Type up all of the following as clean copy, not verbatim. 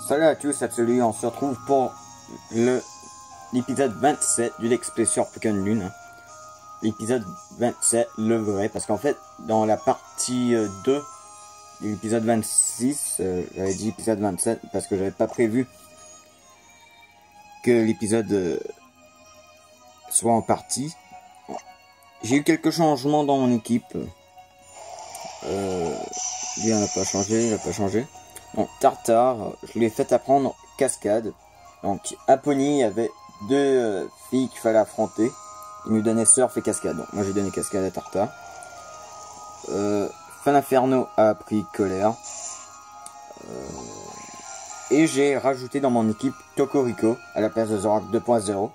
Salut à tous, Absolu, on se retrouve pour l'épisode 27 du Let's Play sur Pokémon Lune. Hein. L'épisode 27, le vrai, parce qu'en fait, dans la partie 2 de l'épisode 26, j'avais dit épisode 27 parce que j'avais pas prévu que l'épisode soit en partie. J'ai eu quelques changements dans mon équipe. Lui, on n'a pas changé, il n'a pas changé. Donc, Tartare, je lui ai fait apprendre Cascade. Donc, Apony avait deux filles qu'il fallait affronter. Il nous donnait Surf et Cascade. Donc, moi, j'ai donné Cascade à Tartare. Fanaferno a appris Colère. Et j'ai rajouté dans mon équipe Tokorico à la place de Zorak 2.0. Donc,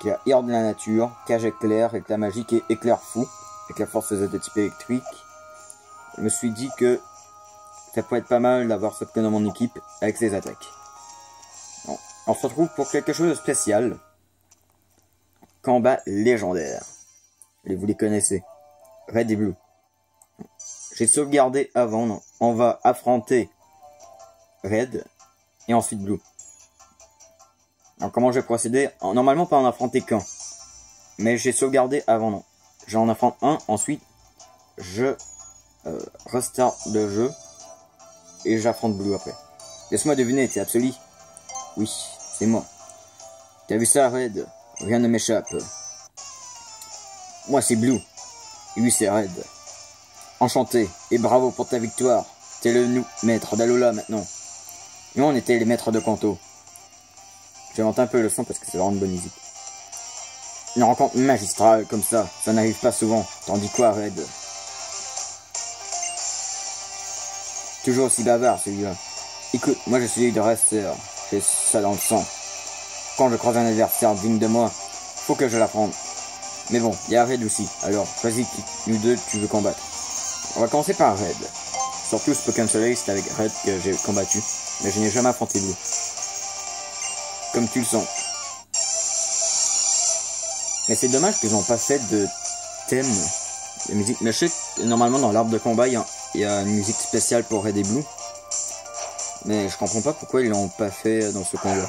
il y a Horde de la Nature, Cage Éclair, Éclat Magique et Éclair Fou. Avec la force de type électrique. Je me suis dit que ça pourrait être pas mal d'avoir ce Pokémon dans mon équipe avec ses attaques. Bon, on se retrouve pour quelque chose de spécial. Combat légendaire. Et vous les connaissez. Red et Blue. J'ai sauvegardé avant. Non. On va affronter Red et ensuite Blue. Alors comment je vais procéder? Normalement pas en affronter qu'un. Mais j'ai sauvegardé avant. Non. J'en affronte un. Ensuite je restart le jeu. Et j'affronte Blue après. Laisse-moi deviner, c'est Absolu. Oui, c'est moi. T'as vu ça, Red? Rien ne m'échappe. Moi, c'est Blue. Et lui, c'est Red. Enchanté. Et bravo pour ta victoire. T'es le maître d'Alola maintenant. Nous, on était les maîtres de Kanto. J'invente un peu le son parce que c'est vraiment une bonne musique. Une rencontre magistrale comme ça n'arrive pas souvent. T'en dis quoi, Red? Toujours aussi bavard celui-là. Écoute, moi je suis de Racer. J'ai ça dans le sang. Quand je croise un adversaire digne de moi, faut que je l'affronte. Mais bon, il y a Red aussi. Alors, choisis qui nous deux tu veux combattre. On va commencer par Red. Surtout ce Pokémon Soleil, c'est avec Red que j'ai combattu. Mais je n'ai jamais affronté Blue. Comme tu le sens. Mais c'est dommage qu'ils n'ont pas fait de thème de musique. Mais je sais que normalement dans l'arbre de combat, il y a une musique spéciale pour Red et Blue. Mais je comprends pas pourquoi ils l'ont pas fait dans ce combat.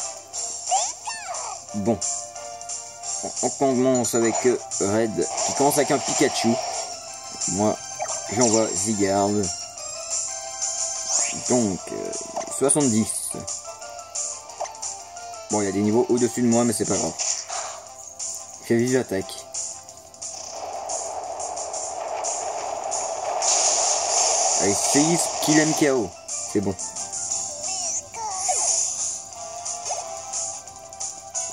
Bon. On commence avec Red qui commence avec un Pikachu. Moi, j'envoie Zygarde. Donc, 70. Bon, il y a des niveaux au-dessus de moi, mais c'est pas grave. J'ai vive attaque. Allez, séisme, kill MKO. C'est bon.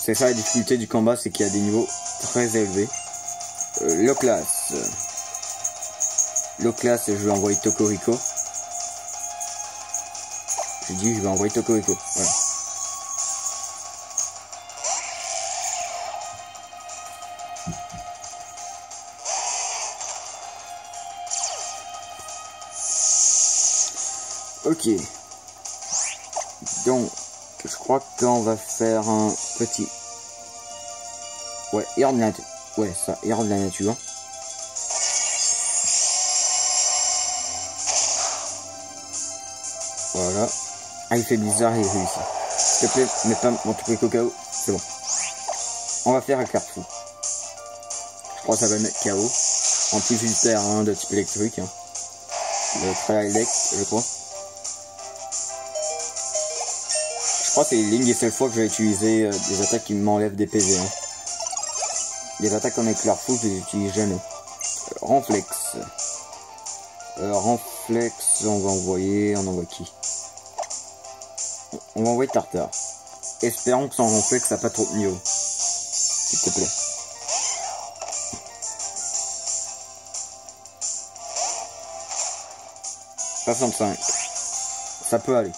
C'est ça la difficulté du combat, c'est qu'il y a des niveaux très élevés. Loclas. Loclas, je vais envoyer Tokorico. J'ai dit je vais envoyer Tokorico. Voilà. Ok. Donc, je crois qu'on va faire un petit... Ouais, Horde de la nature. Ouais, ça, Horde de la nature. Voilà. Ah, il fait bizarre, il réussit. S'il te plaît, mets pas mon truc au KO. C'est bon. On va faire un Éclair Fou. Je crois que ça va mettre KO. En plus du terrain de type électrique. Hein. Le Tri-Elect, je crois. Je crois que c'est l'une des seules fois que je vais utiliser des attaques qui m'enlèvent des PV. Hein. Les attaques en Éclair Fou, je les utilise jamais. Renflex. Renflex, on va envoyer... On envoie qui? On va envoyer Tartare. Espérons que son Renflex n'a pas trop de niveau. S'il te plaît. « 65. Ça peut aller.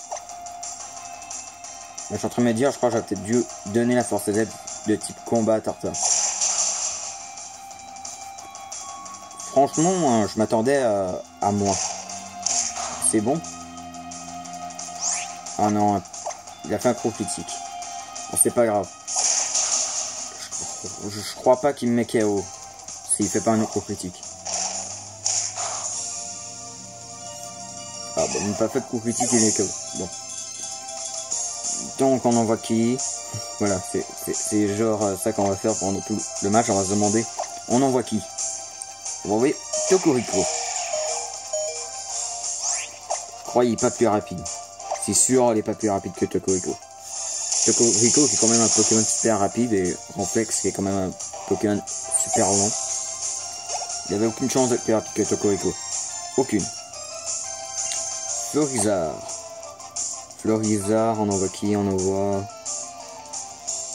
Je suis en train de me dire, je crois que j'aurais peut-être dû donner la force Z de type combat à Tartare. Franchement, je m'attendais à moins. C'est bon. Ah non, il a fait un gros critique. Bon, c'est pas grave. Je crois pas qu'il me met KO s'il fait pas un gros critique. Ah bon, il n'a pas fait de coup critique, il est KO. Bon. Donc on envoie qui? Voilà, c'est genre ça qu'on va faire pendant tout le match. On va se demander, on envoie qui? On va envoyer Tokoriko. Je crois qu'il est pas plus rapide. C'est sûr, il est pas plus rapide que Tokoriko. Tokoriko qui est quand même un Pokémon super rapide et Renflex qui est quand même un Pokémon super lent. Il avait aucune chance d'être plus rapide que Tokoriko. Aucune. Florizard. Florizard, on envoie qui? On envoie...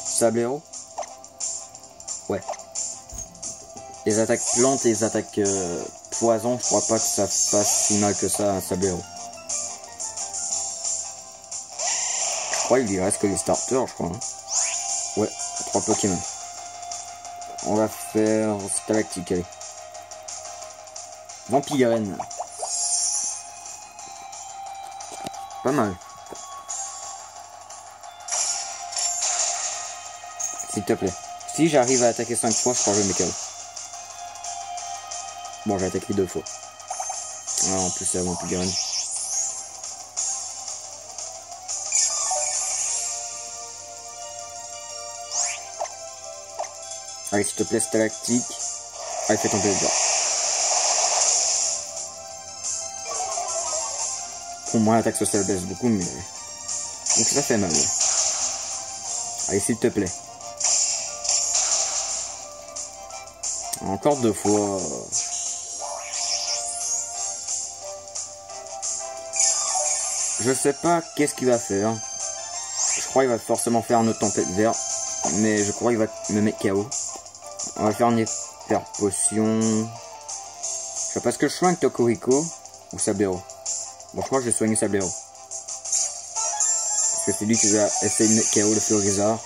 Sablero? Ouais. Les attaques plantes et les attaques poison, je crois pas que ça fasse si mal que ça un Sablero. Je crois qu'il lui reste que les starters, je crois. Hein. Ouais, 3 Pokémon. On va faire Stalactique, allez. Vampirène. Pas mal. S'il te plaît. Si j'arrive à attaquer 5 fois, je crois que je vais me KO. Bon, j'ai attaqué 2 fois. Ah, en plus, c'est la Vampirène. Allez, s'il te plaît, Stalactique. Allez, fais tomber le bras. Pour moi, l'attaque sociale baisse beaucoup, mais... Donc ça fait mal. Allez, s'il te plaît. Encore 2 fois. Je sais pas qu'est-ce qu'il va faire. Je crois qu'il va forcément faire une autre tempête verte. Mais je crois qu'il va me mettre KO. On va faire une hyper potion. Je sais pas, est-ce que je soigne Tokoriko ou Sablero? Bon, je crois que je vais soigner Sablero. Parce que c'est lui qui va essayer de mettre KO le Florizard.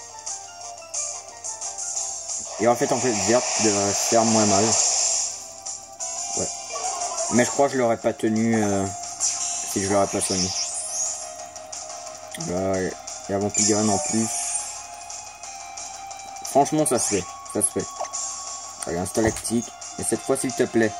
Et en fait, en fait, verte devrait faire moins mal. Ouais. Mais je crois que je l'aurais pas tenu si je l'aurais pas soigné. Là, il y a Vampirène en plus. Franchement, ça se fait. Ça se fait. Allez, un Stalactique. Et cette fois, s'il te plaît.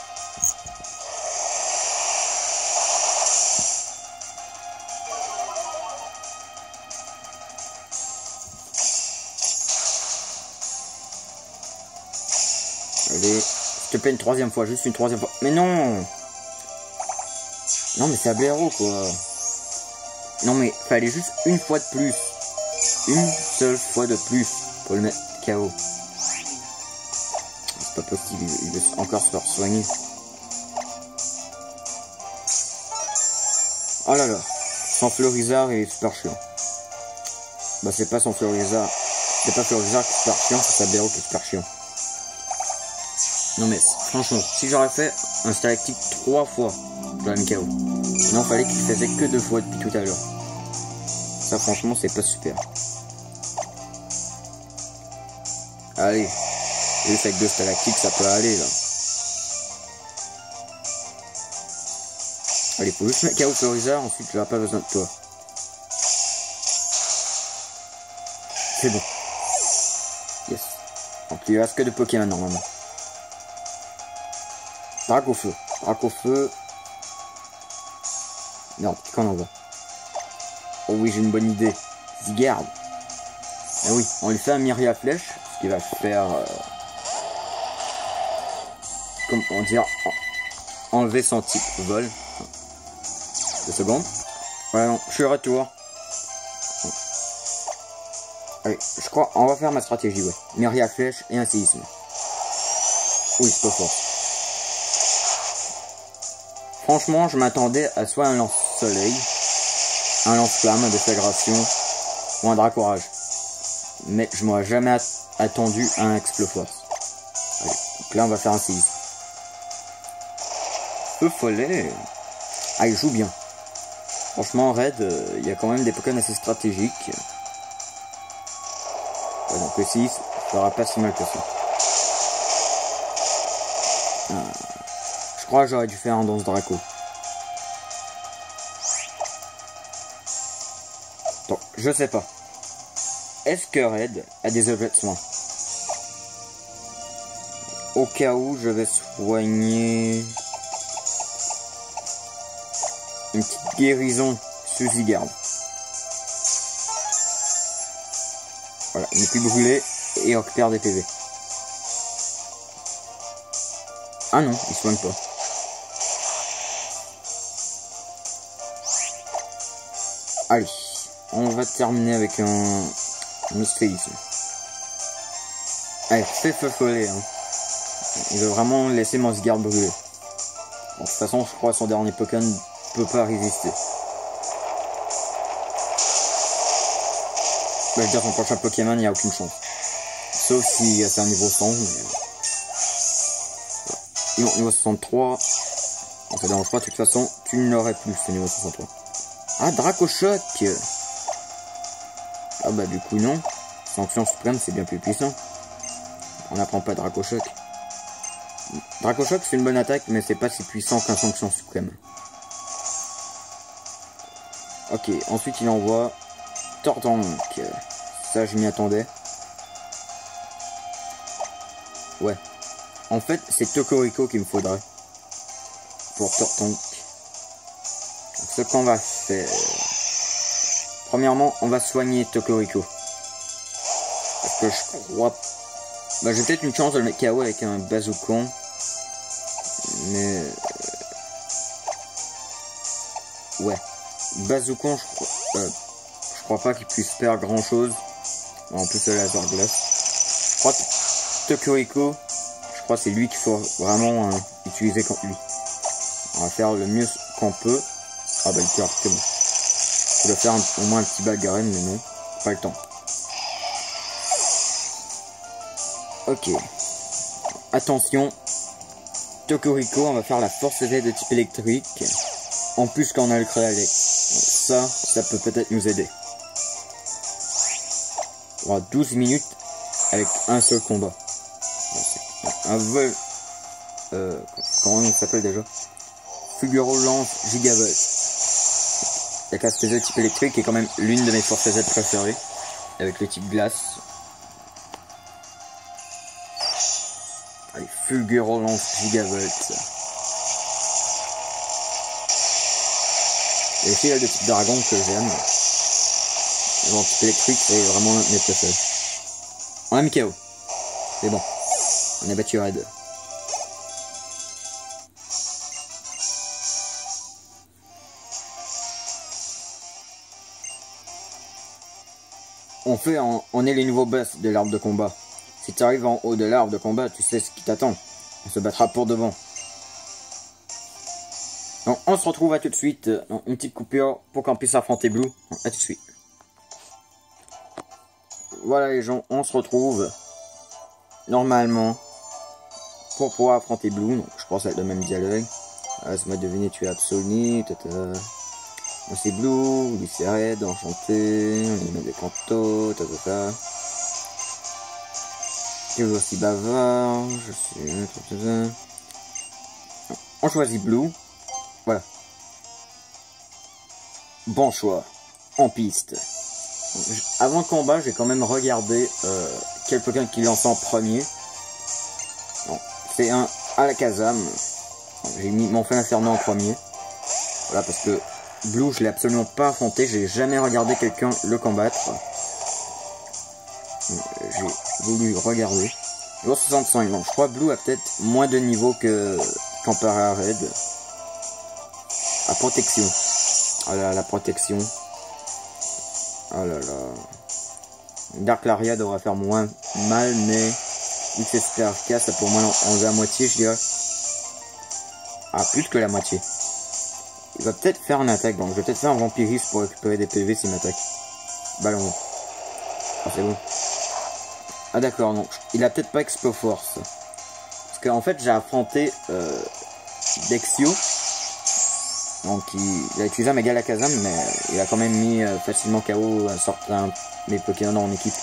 Allez, s'il te plaît, une 3e fois, juste une 3e fois. Mais non! Non, mais c'est Sablero, quoi. Non, mais fallait juste une fois de plus. Une seule fois de plus pour le mettre KO. C'est pas possible, il veut encore se faire soigner. Oh là là, son Florizard est super chiant. Bah, c'est pas son Florizard. C'est pas Florizard qui est super chiant, c'est Sablero qui est super chiant. Non mais franchement, si j'aurais fait un Stalactique 3 fois, j'aurais mis KO. Non, fallait qu'il faisait que 2 fois depuis tout à l'heure. Ça franchement c'est pas super. Allez, juste avec 2 Stalactiques ça peut aller là. Allez, faut juste mettre KO Florizard, ensuite j'aurai pas besoin de toi. C'est bon. Yes. Donc il reste que 2 Pokémon normalement. Dracofeu. Dracofeu. Non, qu'on envoie. Oh oui, j'ai une bonne idée. Zygarde. Ah oui, on lui fait un Myria Flèche, ce qui va faire... comment on dit, enlever son type vol. 2 secondes. Ouais, non, je suis retour. Allez, je crois, on va faire ma stratégie, ouais. Myria Flèche et un séisme. Oui, c'est pas fort. Franchement, je m'attendais à soit un lance-soleil, un lance-flamme, un déflagration ou un dracorage. Mais je m'aurais jamais attendu à un Exploforce. Allez, donc là on va faire un séisme. Feu follet. Ah, il joue bien. Franchement, Red, il y a quand même des Pokémon assez stratégiques. Ouais, donc le séisme fera pas si mal que ça. Je crois que j'aurais dû faire un danse Draco. Donc, je sais pas. Est-ce que Red a des objets de soin? Au cas où, je vais soigner... une petite guérison sous Zygarde. Voilà, il n'est plus brûlé et il récupère des PV. Ah non, il soigne pas. Allez, on va terminer avec un Mystréisme. Allez, fais feu follet. Hein. Il veut vraiment laisser Mossguard brûler. Bon, de toute façon, je crois que son dernier Pokémon ne peut pas résister. Bah, je veux dire, son prochain Pokémon, il n'y a aucune chance. Sauf si c'est un niveau 100. Mais... Voilà. Niveau 63. Ça dérange pas, de toute façon, tu ne l'aurais plus, ce niveau 63. Ah, Dracochoc. Ah bah du coup non. Sanction suprême, c'est bien plus puissant. On n'apprend pas Dracochoc. Dracochoc, c'est une bonne attaque, mais c'est pas si puissant qu'un sanction suprême. Ok, ensuite il envoie Tortank. Ça, je m'y attendais. Ouais. En fait, c'est Tokoriko qu'il me faudrait. Pour Tortank. Ce qu'on va faire... Premièrement, on va soigner Tokoriko. Parce que je crois... Bah, j'ai peut-être une chance de le mettre KO avec un Bazookan. Mais... Ouais. Bazookan, je crois pas qu'il puisse faire grand chose. En plus, le laser glace. Je crois que Tokoriko, je crois que c'est lui qu'il faut vraiment utiliser contre lui. On va faire le mieux qu'on peut. Ah bah, il peut arrêter bon. Je vais faire au moins un petit bagarre, mais non. Pas le temps. Ok. Attention. Tokoriko, on va faire la force Z de type électrique. En plus quand on a le Créalec. Ça peut peut-être nous aider. On aura 12 minutes avec un seul combat. Un vol... comment il s'appelle déjà? Fugaro Lance Gigavolt. La classe de type électrique est quand même l'une de mes forces Z préférées. Avec le type glace. Allez, Fulguro Lance Gigavolt. Et aussi là, le type dragon que j'aime. Le type électrique, c'est vraiment l'un de mes préférés. On a mis KO. C'est bon. On a battu Red. On est les nouveaux boss de l'arbre de combat. Si tu arrives en haut de l'arbre de combat, tu sais ce qui t'attend. On se battra pour de bon. Donc, on se retrouve à tout de suite. Une petite coupure pour qu'on puisse affronter Blue. À tout de suite. Voilà les gens, on se retrouve normalement pour pouvoir affronter Blue. Donc, je pense que ça va être le même dialogue. Laisse-moi deviner, tu es Absolni. Moi c'est Blue, lui c'est Red, enchanté, on met des cantos, Je suis aussi bavard, je suis... On choisit Blue. Voilà. Bon choix. En piste. Avant le combat, j'ai quand même regardé quel Pokémon qui lance en premier. C'est un Alakazam. J'ai mis mon Feu Inferno en premier. Voilà, parce que Blue, je l'ai absolument pas affronté. J'ai jamais regardé quelqu'un le combattre. J'ai voulu regarder. Niveau 65. Donc, je crois que Blue a peut-être moins de niveau que comparé à Red. À protection. Ah là, la protection. Oh là là. Dark Laria devrait faire moins mal, mais vu que c'est Super Arca, ça peut au moins enlever la moitié, je dirais. Ah, plus que la moitié. Il va peut-être faire une attaque, donc je vais peut-être faire un vampirisme pour récupérer des PV s'il m'attaque. Ballon. Ah, c'est bon. Ah d'accord, non. Il a peut-être pas Expo Force. Parce qu'en fait, j'ai affronté Dexio. Donc il a utilisé un Mega Alakazam, mais il a quand même mis facilement KO à certains mes Pokémon en équipe.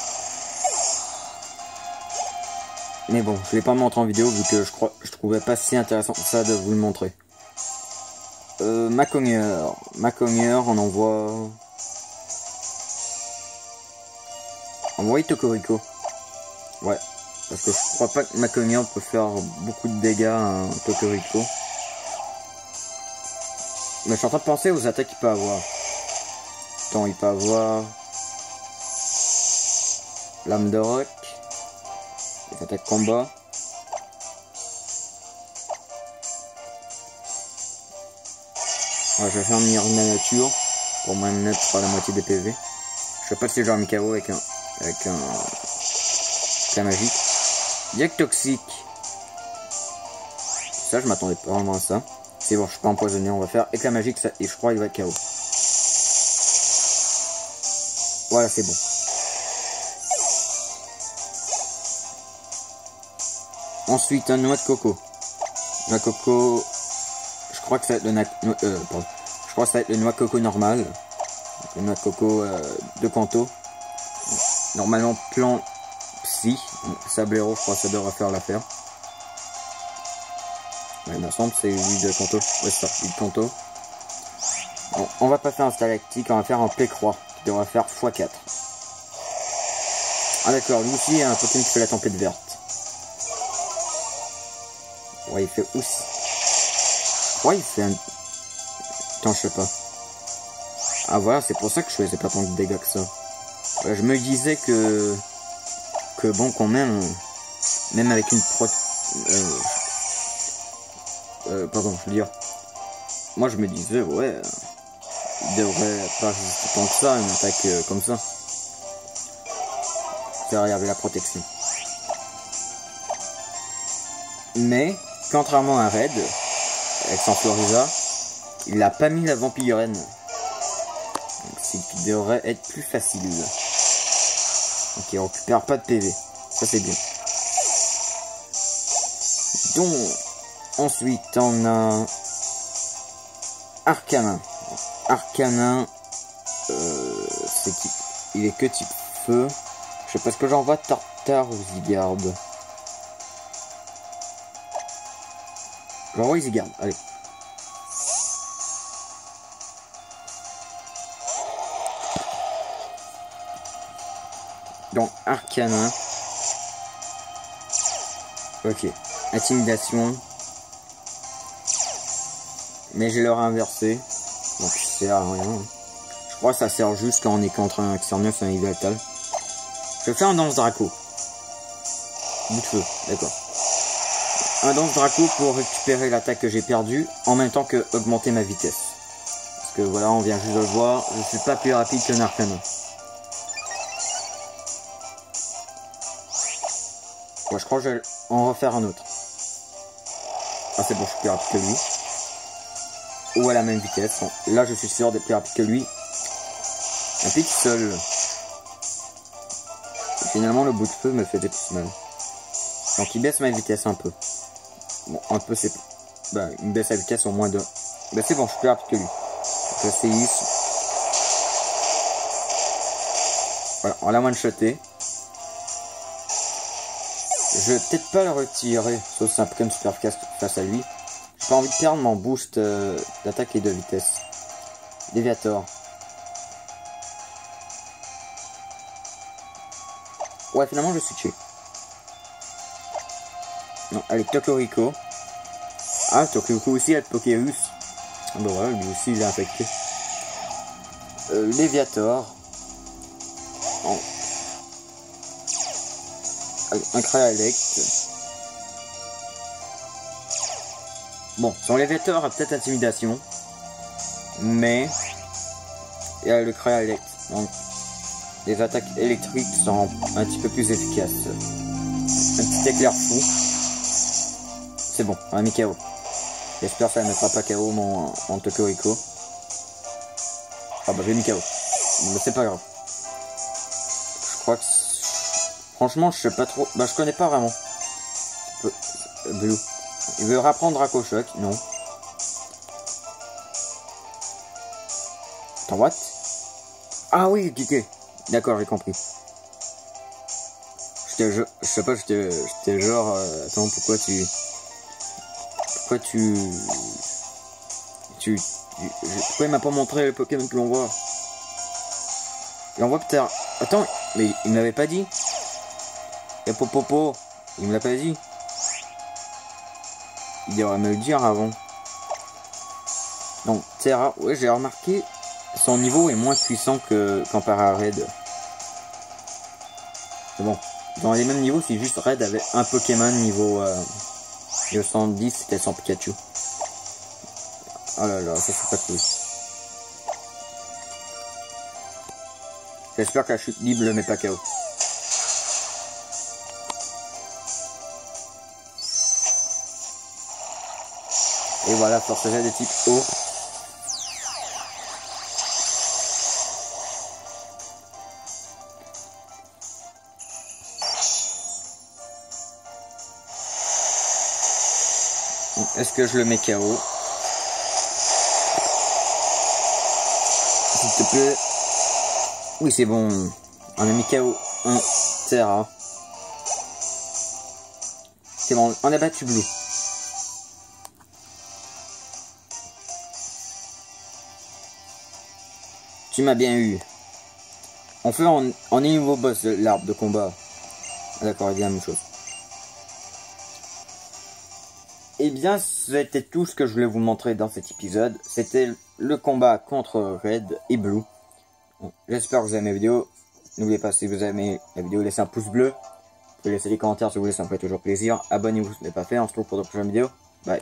Mais bon, je l'ai pas montré en vidéo vu que je trouvais pas si intéressant que ça de vous le montrer. Macognieur, on envoie... Envoyer Tokoriko. Ouais, parce que je crois pas que Macognieur peut faire beaucoup de dégâts à un Tokoriko. Mais je suis en train de penser aux attaques qu'il peut avoir. Attends, il peut avoir... Lame de roc. Les attaques combat. Ouais, je vais faire une de la nature pour moins me mettre la moitié des PV. Je sais pas si j'ai un KO avec la magique. Diac toxique. Ça, je m'attendais pas vraiment à ça. C'est bon, je suis pas empoisonné. On va faire éclat magique ça, et je crois qu'il va être KO. Voilà, c'est bon. Ensuite, un noix de coco. Noix de coco. Je crois que ça va être je crois que ça va être le noix de coco normal. Le noix de coco de Kanto. Normalement, plan psy. Sablero, je crois que ça devrait faire l'affaire. Ouais, il me semble que c'est lui de Kanto. Ouais, c'est ça, lui de Kanto. Bon, on va pas faire un stalactique, on va faire un P-croix qui devrait faire x4. Ah d'accord, lui aussi il y a un Pokémon qui fait la tempête verte. Ouais, il fait aussi. Ouais, il fait un... Attends, je sais pas. Ah voilà, c'est pour ça que je faisais pas tant de dégâts que ça. Ouais, je me disais que bon, quand même avec une pro... pardon, je veux dire... Moi je me disais, ouais... il devrait pas résister tant que ça, une attaque comme ça. C'est il y avait la protection. Mais, contrairement à Red, avec son Floriza, il n'a pas mis la vampirène. Donc c'est qu'il devrait être plus facile. Donc il récupère pas de PV. Ça c'est bien. Donc, ensuite on a Arcanin. Arcanin, il est que type feu. Je sais pas ce que j'envoie, Tartare ou Zygarde. J'envoie Zygarde, allez. Donc Arcanin. Ok. Intimidation. Mais je l'aurai inversé. Donc ça sert à rien. Je crois que ça sert juste quand on est contre un Xerneas, un Yveltal. Je fais un Danse Draco. Bout de feu, d'accord. Un Danse Draco pour récupérer l'attaque que j'ai perdue, en même temps que augmenter ma vitesse. Parce que voilà, on vient juste de le voir, je suis pas plus rapide qu'un Arcanin. Ouais, je crois que je vais en refaire un autre. Ah c'est bon, je suis plus rapide que lui. Ou à la même vitesse. Bon, là je suis sûr d'être plus rapide que lui. Un pixel. Et finalement le bout de feu me fait des petits mal. Donc il baisse ma vitesse un peu. Bon, un peu c'est... Bah, il baisse la vitesse au moins de... Bah c'est bon, je suis plus rapide que lui. Donc là c'est ici. Voilà, on l'a one-shoté. Je vais peut-être pas le retirer, sauf si c'est un Pokémon super efficace face à lui. J'ai pas envie de perdre mon boost d'attaque et de vitesse. Déviator. Ouais, finalement je suis tué. Non, allez, Tokorico. Ah, Tokorico aussi a le Pokérus. Ah bah ouais, lui aussi il est infecté. Léviator. Oh. Allez, un Cryalect. Bon, son Léviator a peut-être intimidation. Mais il y a le Cryalect. Donc les attaques électriques sont un petit peu plus efficaces. Un petit éclair fou. C'est bon, on a mis KO. J'espère que ça ne mettra pas KO mon Tokorico. Ah bah j'ai mis KO. Mais c'est pas grave. Je crois que... Franchement, je sais pas trop... Bah je connais pas vraiment. Blue. Il veut rapprendre Draco Choc, non. Attends, what? Ah oui, Kike. D'accord, j'ai compris. Je sais pas, j'étais genre... attends, pourquoi il m'a pas montré le Pokémon que l'on voit? Il envoie peut-être... Attends, mais il me l'avait pas dit. Et Popopo, il me l'a pas dit. Il devrait me le dire avant. Donc Terra, ouais, j'ai remarqué, son niveau est moins puissant qu'en Para Red. C'est bon. Dans les mêmes niveaux, c'est juste Red avait un Pokémon niveau 110, c'était sans Pikachu. Oh là là, ça c'est pas cool. J'espère que la chute libre le met pas KO. Et voilà, force G de type O. Est-ce que je le mets KO? S'il te plaît. Oui, c'est bon. On a mis KO un Terra. C'est bon, on a battu Blue. Tu m'as bien eu. On fait en est nouveau boss de l'arbre de combat. Ah, d'accord, il dit la même chose. Et bien, c'était tout ce que je voulais vous montrer dans cet épisode. C'était le combat contre Red et Blue. Bon, j'espère que vous avez aimé la vidéo. N'oubliez pas, si vous avez aimé la vidéo, laissez un pouce bleu. Vous pouvez laisser des commentaires si vous voulez, ça me fait toujours plaisir. Abonnez-vous si ce n'est pas fait. On se retrouve pour de prochaines vidéos. Bye.